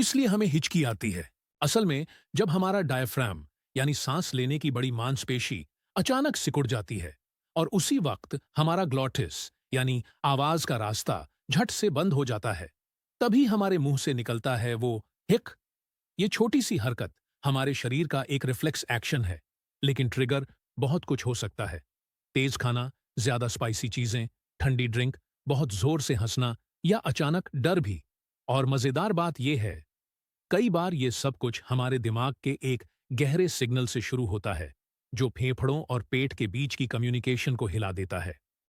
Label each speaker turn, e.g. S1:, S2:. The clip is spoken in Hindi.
S1: इसलिए हमें हिचकी आती है। असल में जब हमारा डायफ्राम यानी सांस लेने की बड़ी मांसपेशी अचानक सिकुड़ जाती है और उसी वक्त हमारा ग्लॉटिस यानी आवाज का रास्ता झट से बंद हो जाता है, तभी हमारे मुंह से निकलता है वो हिक। ये छोटी सी हरकत हमारे शरीर का एक रिफ्लेक्स एक्शन है, लेकिन ट्रिगर बहुत कुछ हो सकता है। तेज खाना, ज्यादा स्पाइसी चीजें, ठंडी ड्रिंक, बहुत जोर से हंसना या अचानक डर भी। और मजेदार बात यह है, कई बार ये सब कुछ हमारे दिमाग के एक गहरे सिग्नल से शुरू होता है, जो फेफड़ों और पेट के बीच की कम्युनिकेशन को हिला देता है।